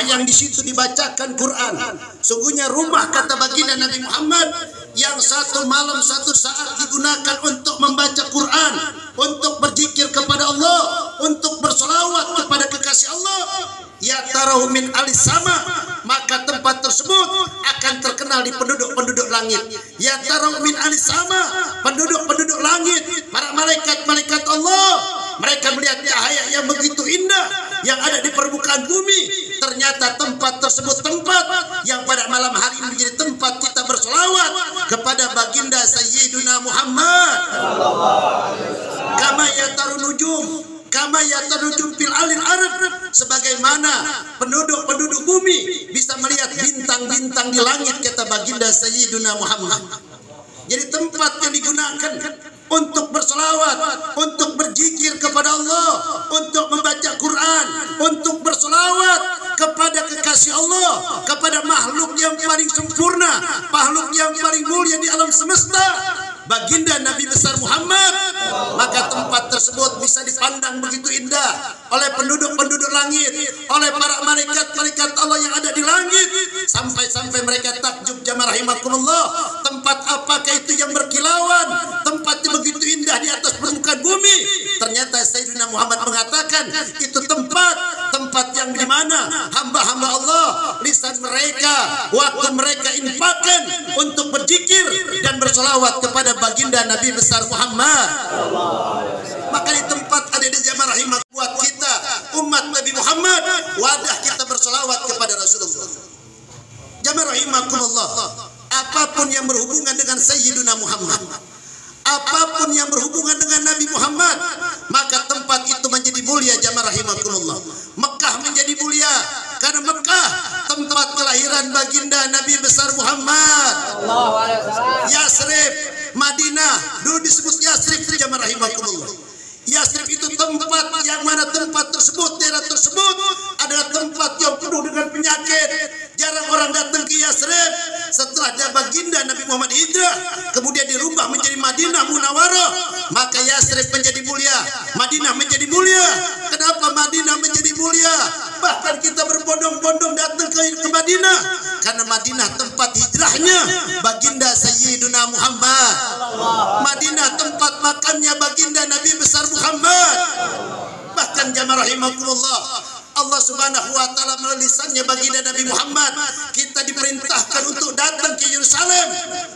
yang di situ dibacakan Quran. Sungguhnya rumah, kata baginda Nabi Muhammad, yang satu malam satu saat digunakan untuk membaca Quran, untuk berzikir kepada Allah, untuk bersolawat kepada kekasih Allah, ya tarahu min alis sama, maka tempat tersebut akan terkenal di penduduk-penduduk langit. Ya tarahu min alis sama, penduduk-penduduk langit, para malaikat-malaikat Allah, mereka melihat cahaya yang begitu indah yang ada di permukaan bumi. Ternyata tempat tersebut tempat yang pada malam hari ini menjadi tempat kita bersolawat kepada baginda Sayyiduna Muhammad. Kama yatarun nujum, kama yatarun nujum fil alil arab, sebagaimana penduduk-penduduk bumi bisa melihat bintang-bintang di langit, kata baginda Sayyiduna Muhammad. Jadi tempat yang digunakan untuk bersolawat, untuk berzikir kepada Allah, untuk membaca Quran, untuk bersolawat kepada kekasih Allah, kepada makhluk yang paling sempurna, makhluk yang paling mulia di alam semesta, baginda Nabi besar Muhammad. Maka tempat tersebut bisa dipandang begitu indah oleh penduduk-penduduk langit, oleh para malaikat-malaikat Allah yang ada di langit, sampai-sampai mereka takjub, jamaah rahimakumullah, tempat apakah itu yang berkilauan, tempat yang begitu indah di atas permukaan bumi. Ternyata Sayyidina Muhammad mengatakan itu tempat yang di mana hamba-hamba Allah lisan mereka, waktu mereka infakkan untuk berzikir dan bersolawat kepada baginda Nabi besar Muhammad. Maka di tempat ada di jamaah rahimah buat kita umat Nabi Muhammad, wadah kita bersolawat kepada Rasulullah. Jamaah rahimakumullah, apapun yang berhubungan dengan Sayyidina Muhammad, apapun yang berhubungan dengan Nabi Muhammad, maka tempat itu menjadi mulia. Jamaah rahimakumullah, Mekah menjadi mulia karena Mekah tempat kelahiran baginda Nabi besar Muhammad. Yasrib, Madinah dulu disebut Yasrib. Jamaah rahimakumullah, Yasrib itu tempat yang mana tempat tersebut, daerah tersebut adalah tempat yang penuh dengan penyakit. Jarang orang datang ke Yasrib. Setelah baginda Nabi Muhammad hijrah, kemudian dirubah menjadi Madinah Munawwarah, maka Yasrib menjadi mulia, Madinah menjadi mulia. Kenapa Madinah menjadi mulia? Bahkan kita berbondong-bondong datang ke Madinah karena Madinah tempat hijrahnya baginda Sayyiduna Muhammad. Madinah tempat makamnya baginda Nabi besar Muhammad. Bahkan jamaah rahimakumullah, Allah subhanahu wa ta'ala melalui lisannya baginda Nabi Muhammad, kita diperintahkan untuk datang ke Yerusalem,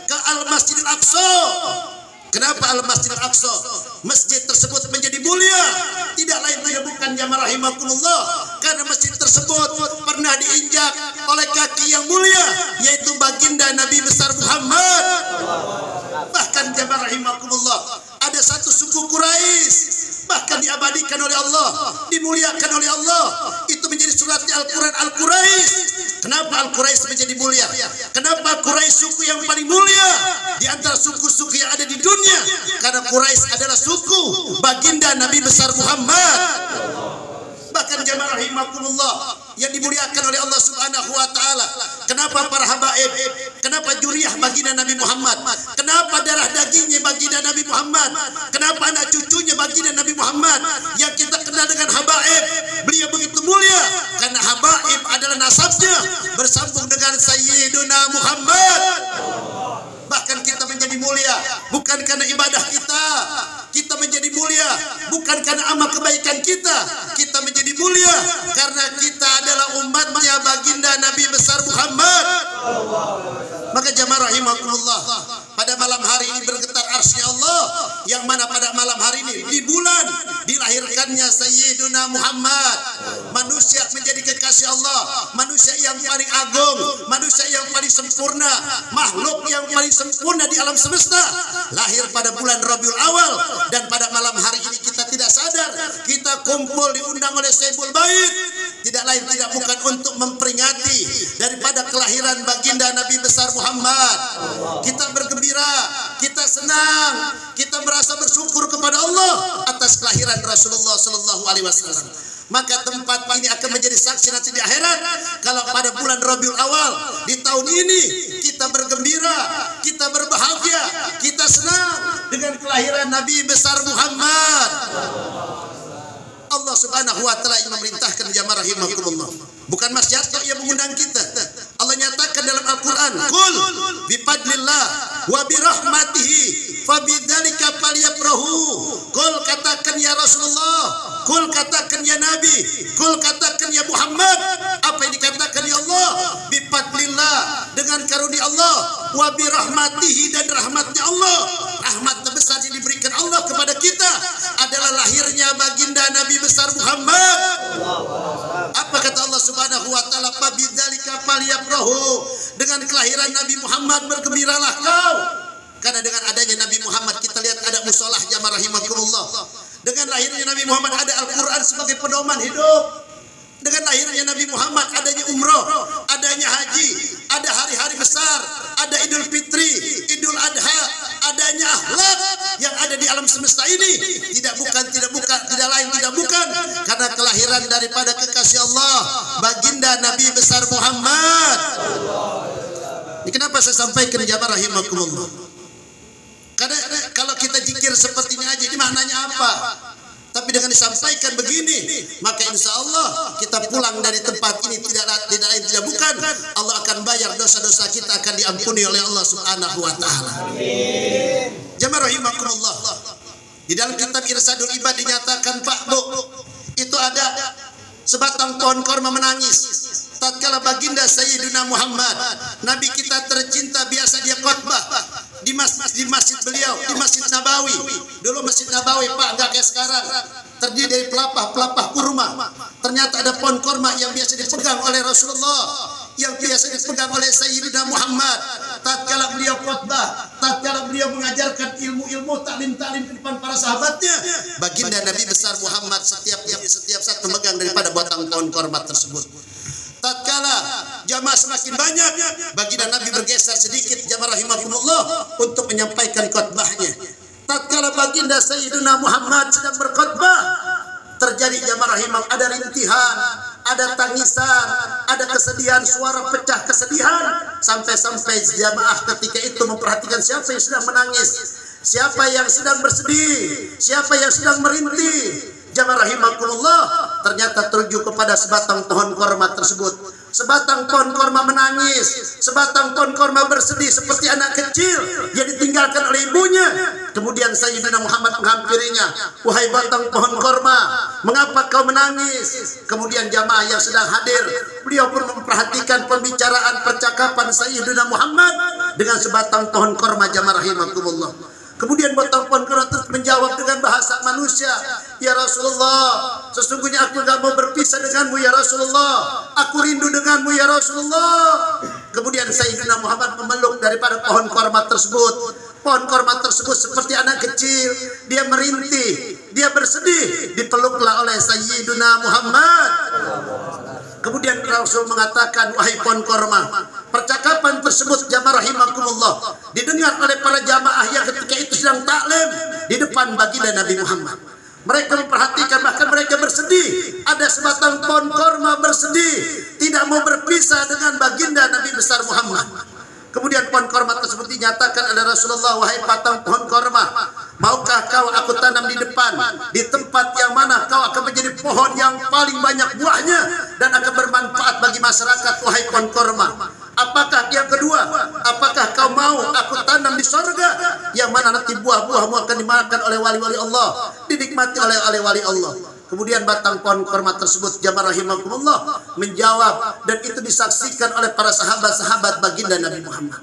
ke Al-Masjidil Aqsa. Kenapa Al-Masjidil Aqsa? Masjid tersebut menjadi mulia, tidak lain tidak bukan jamaah rahimakumullah, karena masjid tersebut pernah diinjak oleh kaki yang mulia, yaitu baginda Nabi besar Muhammad. Bahkan jamaah rahimakumullah, ada satu suku Quraisy bahkan diabadikan oleh Allah, dimuliakan oleh Allah. Itu menjadi suratnya Al-Quran, Al-Quraisy. Kenapa Al-Quraisy menjadi mulia? Kenapa Quraisy suku yang paling mulia di antara suku-suku yang ada di dunia? Karena Quraisy adalah suku baginda Nabi besar Muhammad. Bahkan jamaah rahimakumullah, yang dimuliakan oleh Allah subhanahu wa ta'ala, kenapa para habaib, kenapa juriyah baginda Nabi Muhammad, kenapa darah dagingnya baginda Nabi Muhammad, kenapa anak cucunya baginda Nabi Muhammad yang kita kenal dengan habaib, beliau begitu mulia? Karena habaib adalah nasabnya bersambung dengan Sayyiduna Muhammad. Bahkan kita menjadi mulia bukan karena ibadah kita, kita menjadi mulia bukan karena amal kebaikan kita menjadi mulia karena kita adalah umatnya baginda Nabi besar Muhammad. Maka jamaah rahimakumullah, pada malam hari ini bergetar arsy Allah, yang mana pada malam hari ini di bulan dilahirkannya Sayyiduna Muhammad, manusia menjadi kekasih Allah, manusia yang paling agung, manusia yang paling sempurna, makhluk yang paling sempurna di alam semesta, lahir pada bulan Rabiul Awal. Dan pada malam hari ini kita tidak sadar, kita kumpul diundang oleh Sayyidul Bait, tidak lain tidak bukan untuk memperingati daripada kelahiran baginda Nabi besar Muhammad. Kita bergembira, kita senang, kita merasa bersyukur kepada Allah atas kelahiran Rasulullah sallallahu alaihi wasallam. Maka tempat ini akan menjadi saksi nanti di akhirat, kalau pada bulan Rabiul Awal di tahun ini kita bergembira, kita berbahagia, kita senang dengan kelahiran Nabi besar Muhammad. Allah subhanahu wa ta'ala yang memerintahkan jamaah rahimakumullah, Bukan Mas Yarto yang mengundang kita. Allah nyatakan dalam Al-Quran, "Qul bifadlillah wa birahmatihi fabidzalika falyafrahu." Qul katakan ya Rasulullah, qul katakan ya Nabi, qul katakan ya Muhammad. Apa yang dikatakan ya Allah? Bifadlillah, dengan karunia Allah, wa birahmatihi, dan rahmatnya Allah. Rahmat terbesar yang diberikan Allah kepada kita adalah lahirnya baginda Nabi besar Muhammad. Apa kata Allah Subhanahu wa taala? Fabidzalika falyafrahu, dengan kelahiran Nabi Muhammad bergembiralah kau. Karena dengan adanya Nabi Muhammad kita lihat ada musolah, jamaah rahimakumullah. Dengan lahirnya Nabi Muhammad ada Al-Quran sebagai pedoman hidup. Dengan lahirnya Nabi Muhammad adanya umroh, adanya haji, ada hari-hari besar, ada Idul Fitri, Idul Adha, adanya akhlak yang ada di alam semesta ini. Tidak lain tidak bukan karena kelahiran daripada kekasih Allah, baginda Nabi besar Muhammad. Ini kenapa saya sampaikan jamaah rahimakumullah? Karena kalau kita zikir seperti ini aja, ini maknanya apa? Tapi dengan disampaikan begini, maka insya Allah kita pulang dari tempat ini tidak lain tidak bukan, Allah akan bayar dosa-dosa kita, akan diampuni oleh Allah Subhanahu wa taala. Jamaah rahimakumullah. Di dalam kitab Irsadul Ibad dinyatakan, Pak Bu, itu ada sebatang pohon korma menangis tatkala baginda Sayyidina Muhammad, Nabi kita tercinta, biasa dia khotbah di masjid beliau, di Masjid Nabawi. Dulu Masjid Nabawi, Pak, enggak kayak sekarang, terdiri dari pelapah kurma. Ternyata ada pohon kurma yang biasa dipegang oleh Rasulullah, yang biasa dipegang oleh Sayyidina Muhammad. Tatkala beliau khotbah, tatkala beliau mengajarkan ilmu-ilmu taklim-taklim di depan para sahabatnya, baginda Nabi besar Muhammad setiap saat memegang daripada batang pohon kurma tersebut. Tatkala jamaah semakin banyak, baginda Nabi bergeser sedikit, jamaah rahimakumullah, untuk menyampaikan khotbahnya. Tatkala baginda Sayyidina Muhammad sedang berkhotbah, terjadi jamaah rahimah, ada rintihan, ada tangisan, ada kesedihan, suara pecah kesedihan, sampai jamaah ketika itu memperhatikan siapa yang sedang menangis, siapa yang sedang bersedih, siapa yang sedang merintih. Jamaah rahimakumullah, ternyata tertuju kepada sebatang pohon korma tersebut. Sebatang pohon korma menangis, sebatang pohon korma bersedih seperti anak kecil yang ditinggalkan oleh ibunya. Kemudian Sayyidina Muhammad menghampirinya, "Wahai batang pohon korma, mengapa kau menangis?" Kemudian jamaah yang sedang hadir, beliau pun memperhatikan pembicaraan percakapan Sayyidina Muhammad dengan sebatang pohon korma, jamaah rahimakumullah. Kemudian batang pohon korma terus menjawab dengan bahasa manusia, "Ya Rasulullah, sesungguhnya aku gak mau berpisah denganmu ya Rasulullah. Aku rindu denganmu ya Rasulullah." Kemudian Sayyidina Muhammad memeluk daripada pohon korma tersebut. Pohon korma tersebut seperti anak kecil, dia merintih, dia bersedih, dipeluklah oleh Sayyidina Muhammad. Kemudian Rasul mengatakan, "Wahai pohon korma." Percakapan tersebut, jamaah rahimakumullah, didengar oleh para jamaah yang ketika itu sedang taklim di depan baginda Nabi Muhammad. Mereka memperhatikan, bahkan mereka bersedih. Ada sebatang pohon korma bersedih, tidak mau berpisah dengan baginda Nabi besar Muhammad. Kemudian pohon korma tersebut dinyatakan oleh Rasulullah, "Wahai batang pohon korma, maukah kau aku tanam di depan, di tempat yang mana kau akan menjadi pohon yang paling banyak buahnya dan akan bermanfaat bagi masyarakat, wahai pohon korma? Apakah yang kedua, apakah kau mau aku tanam di sorga, yang mana nanti buah-buahmu akan dimakan oleh wali-wali Allah, dinikmati oleh wali Allah?" Kemudian batang pohon korma tersebut, jamaah rahimakumullah, menjawab, dan itu disaksikan oleh para sahabat-sahabat baginda Nabi Muhammad.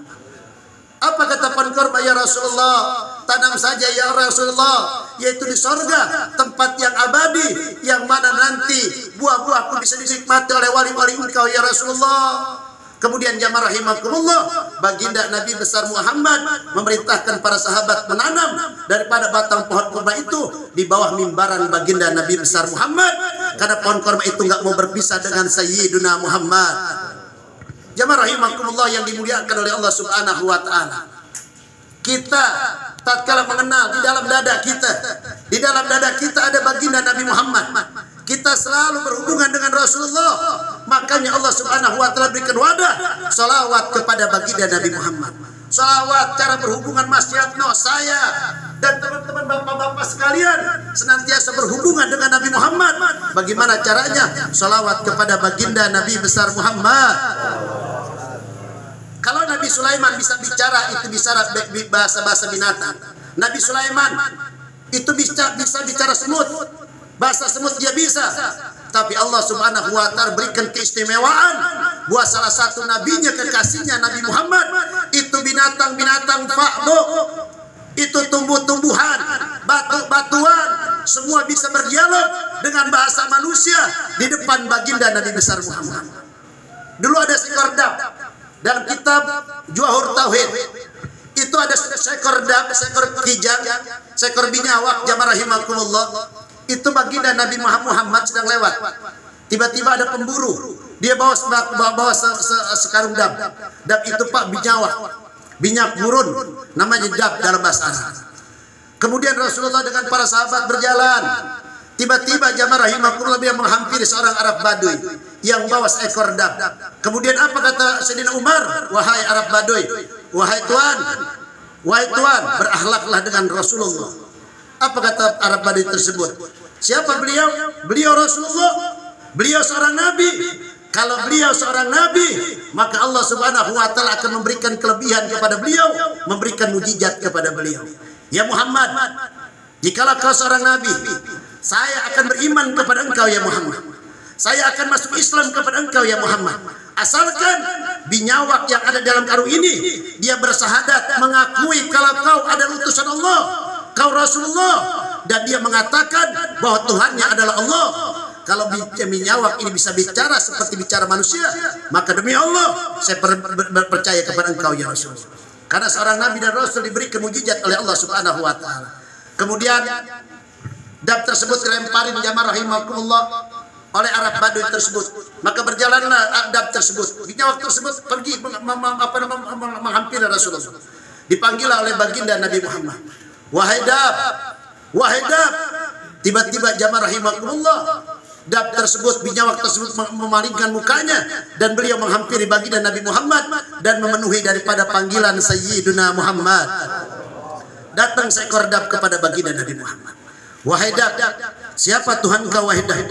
Apa kata pohon korma? "Ya Rasulullah, tanam saja ya Rasulullah, yaitu di sorga, tempat yang abadi, yang mana nanti buah-buahku bisa dinikmati oleh wali-wali engkau ya Rasulullah." Kemudian jamaah rahimakumullah, baginda Nabi besar Muhammad memerintahkan para sahabat menanam daripada batang pohon korma itu di bawah mimbaran baginda Nabi besar Muhammad, karena pohon korma itu nggak mau berpisah dengan Sayyidina Muhammad. Jamaah rahimakumullah yang dimuliakan oleh Allah Subhanahu wa taala. Kita tatkala mengenal di dalam dada kita ada baginda Nabi Muhammad. kita selalu berhubungan dengan Rasulullah. Makanya Allah Subhanahu wa taala berikan wadah salawat kepada baginda Nabi Muhammad. Salawat cara berhubungan Mas Yatno, saya dan teman-teman bapak-bapak sekalian senantiasa berhubungan dengan Nabi Muhammad. Bagaimana caranya? Salawat kepada baginda Nabi besar Muhammad. Kalau Nabi Sulaiman bisa bicara, itu bisa bahasa binatang. Nabi Sulaiman itu bisa bicara semut, bahasa semut dia bisa. Tapi Allah Subhanahu wa taala berikan keistimewaan buat salah satu nabinya, kekasihnya Nabi Muhammad, itu binatang-binatang fa'bu, itu tumbuh-tumbuhan, batu-batuan, semua bisa berdialog dengan bahasa manusia di depan baginda Nabi besar Muhammad. Dulu ada seekor dab dalam kitab Juwahur Tauhid. Itu ada seekor dab, seekor kijang, seekor binyawak, jamaah rahimakumullah. Itu baginda Nabi Muhammad sedang lewat. Tiba-tiba ada pemburu. Dia bawa sekarung dab. Dab itu Pak binyawak. Binyak burun. Namanya dab dalam bahasa Arab. Kemudian Rasulullah dengan para sahabat berjalan. Tiba-tiba jamaah rahimakumullah dia menghampiri seorang Arab Baduy yang bawa seekor dab. Kemudian apa kata Sayyidina Umar? Wahai Arab Baduy, wahai tuan, berakhlaklah dengan Rasulullah. Apa kata Arab Baduy tersebut? Siapa beliau? Beliau Rasulullah. Beliau seorang nabi. Kalau beliau seorang nabi, maka Allah Subhanahu wa taala akan memberikan kelebihan kepada beliau, memberikan mukjizat kepada beliau. Ya Muhammad, jikalau kau seorang nabi, saya akan beriman kepada engkau ya Muhammad. Saya akan masuk Islam kepada engkau ya Muhammad. Asalkan binyawak yang ada dalam karung ini dia bersahadat mengakui kalau kau adalah utusan Allah, kau Rasulullah, dan dia mengatakan bahwa Tuhannya adalah Allah. Kalau binyawak ini bisa bicara seperti bicara manusia, maka demi Allah saya percaya kepada engkau ya Rasulullah. Karena seorang nabi dan rasul diberi mukjizat oleh Allah Subhanahu wa taala. Kemudian dab tersebut dilemparin jamaah rahimakumullah oleh Arab Baduy tersebut. Maka berjalanlah dab tersebut. Binyawak tersebut pergi menghampiri Rasulullah. Dipanggil oleh baginda Nabi Muhammad. Wahai dab, wahai dab. Tiba-tiba jamaah rahimakumullah, dab tersebut, binyawak tersebut memalingkan mukanya dan beliau menghampiri baginda Nabi Muhammad dan memenuhi daripada panggilan Sayyiduna Muhammad. Datang seekor dab kepada baginda Nabi Muhammad. Wahai dab, siapa Tuhan kau wahai dab?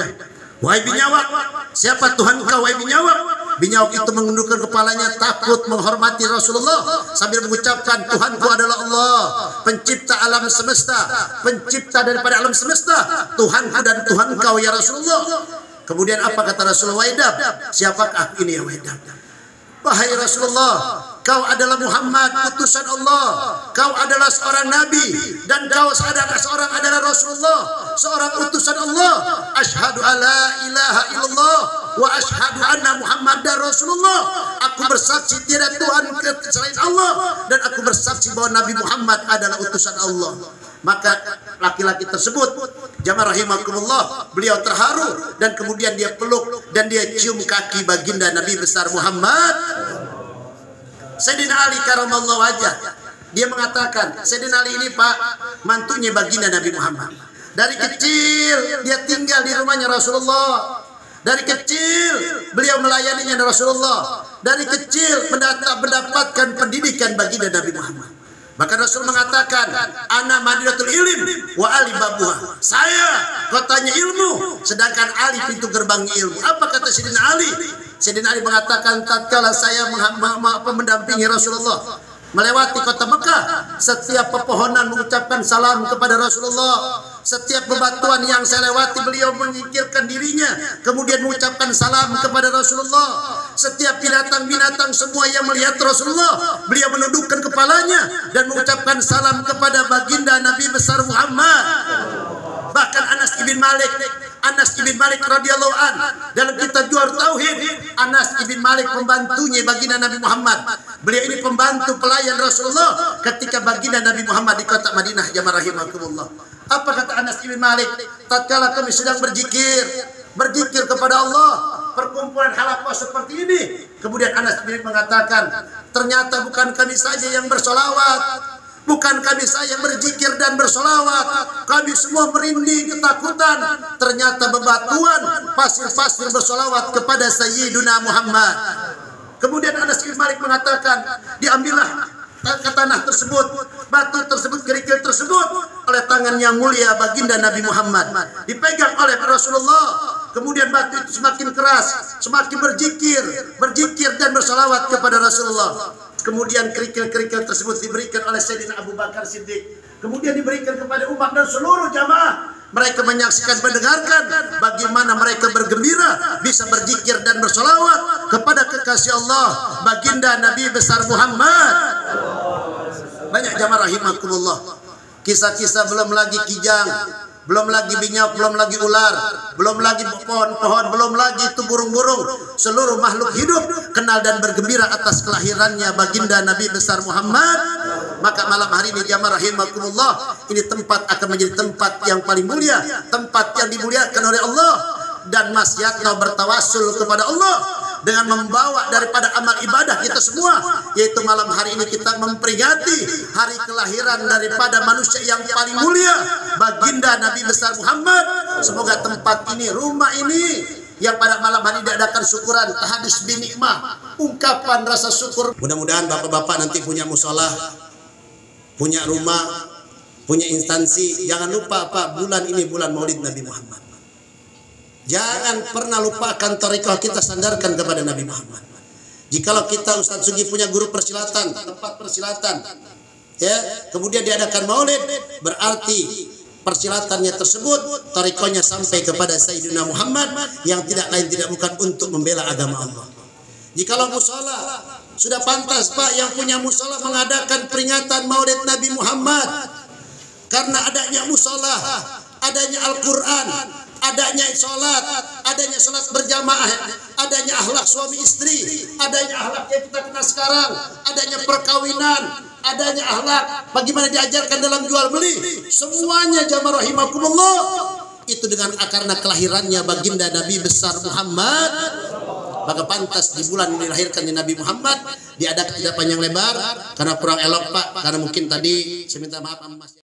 Wahai binyawak, siapa Tuhan kau wahai binyawak? Binyawak itu menundukkan kepalanya takut menghormati Rasulullah sambil mengucapkan, Tuhanku adalah Allah, pencipta alam semesta, pencipta daripada alam semesta, Tuhanku dan Tuhan kau ya Rasulullah. Kemudian apa kata Rasulullah? Wahai dab, siapakah ini ya wahai dab? Wahai Rasulullah, kau adalah Muhammad, utusan Allah. Kau adalah seorang nabi dan kau adalah Rasulullah, seorang utusan Allah. Asyhadu alla ilaha illallah wa asyhadu anna Muhammadar Rasulullah. Aku bersaksi tiada Tuhan selain Allah dan aku bersaksi bahwa Nabi Muhammad adalah utusan Allah. Maka laki-laki tersebut, jamaah rahimakumullah, beliau terharu dan kemudian dia peluk dan dia cium kaki baginda Nabi besar Muhammad. Sayyidina Ali karamallahu wajah, dia mengatakan, Sayyidina Ali ini Pak, mantunya baginda Nabi Muhammad. Dari kecil dia tinggal di rumahnya Rasulullah. Dari kecil beliau melayaninya Rasulullah. Dari kecil mendapatkan pendidikan baginda Nabi Muhammad. Maka Rasul mengatakan, ana madinatul ilm wa ali babuha. Saya kotanya ilmu, sedangkan Ali pintu gerbangnya ilmu. Apa kata Sayyidina Ali? Sayyidina Ali mengatakan, tatkala saya mendampingi Rasulullah melewati kota Mekah, setiap pepohonan mengucapkan salam kepada Rasulullah. Setiap bebatuan yang saya lewati, beliau menyingkirkan dirinya, kemudian mengucapkan salam kepada Rasulullah. Setiap binatang-binatang semua yang melihat Rasulullah, beliau menundukkan kepalanya dan mengucapkan salam kepada baginda Nabi besar Muhammad. Bahkan Anas ibn Malik radhiyallahu an dalam kitab Juwahur Tauhid, Anas ibn Malik pembantunya baginda Nabi Muhammad. Beliau ini pembantu pelayan Rasulullah ketika baginda Nabi Muhammad di kota Madinah, jamaah rahimakumullah. Apa kata Anas ibn Malik? Tatkala kami sedang berzikir kepada Allah, perkumpulan halaqah seperti ini. Kemudian Anas bin Malik mengatakan, ternyata bukan kami saja yang bersolawat, Bukan kami saya berzikir dan bersolawat, kami semua merinding ketakutan. Ternyata bebatuan, pasir-pasir bersolawat kepada Sayyiduna Muhammad. Kemudian Anas bin Malik mengatakan, diambillah ke tanah tersebut, batu tersebut, kerikil tersebut oleh tangan yang mulia baginda Nabi Muhammad, dipegang oleh Rasulullah. Kemudian batu itu semakin keras, semakin berzikir dan bersalawat kepada Rasulullah. Kemudian kerikil-kerikil tersebut diberikan oleh Sayyidina Abu Bakar Siddiq, kemudian diberikan kepada umat dan seluruh jamaah. Mereka menyaksikan, mendengarkan bagaimana mereka bergembira bisa berzikir dan bersalawat kepada kekasih Allah baginda Nabi besar Muhammad. Banyak jamaah rahimakumullah. Kisah-kisah belum lagi kijang, belum lagi binyak, belum lagi ular, belum lagi pohon-pohon, belum lagi itu burung-burung. Seluruh makhluk hidup kenal dan bergembira atas kelahirannya baginda Nabi besar Muhammad. Maka malam hari ini jamaah rahimakumullah, ini tempat akan menjadi tempat yang paling mulia, tempat yang dimuliakan oleh Allah. Dan Mas Yatno bertawassul kepada Allah dengan membawa daripada amal ibadah kita semua, yaitu malam hari ini kita memperingati hari kelahiran daripada manusia yang paling mulia baginda Nabi besar Muhammad. Semoga tempat ini, rumah ini yang pada malam hari diadakan syukuran, tahadus binikmah, ungkapan rasa syukur. Mudah-mudahan bapak-bapak nanti punya musola, punya rumah, punya instansi. Jangan lupa Pak, bulan ini bulan Maulid Nabi Muhammad. Jangan pernah lupakan tarekah kita sandarkan kepada Nabi Muhammad. Jikalau kita Ustaz Sugi punya guru persilatan, tempat persilatan, ya, kemudian diadakan maulid, berarti persilatannya tersebut, tarekahnya sampai kepada Sayyidina Muhammad yang tidak lain tidak bukan untuk membela agama Allah. Jikalau musola, sudah pantas Pak yang punya musola mengadakan peringatan maulid Nabi Muhammad. Karena adanya musola, adanya Al-Quran, adanya sholat, adanya sholat berjamaah, adanya akhlak suami istri, adanya akhlak yang kita kenal sekarang, adanya perkawinan, adanya akhlak bagaimana diajarkan dalam jual beli, semuanya jamaah rahimakumullah itu dengan karena kelahirannya baginda Nabi besar Muhammad. Maka pantas di bulan ini dilahirkannya Nabi Muhammad diadakan tidak panjang lebar, karena kurang elok Pak, karena mungkin tadi saya minta maaf Mas.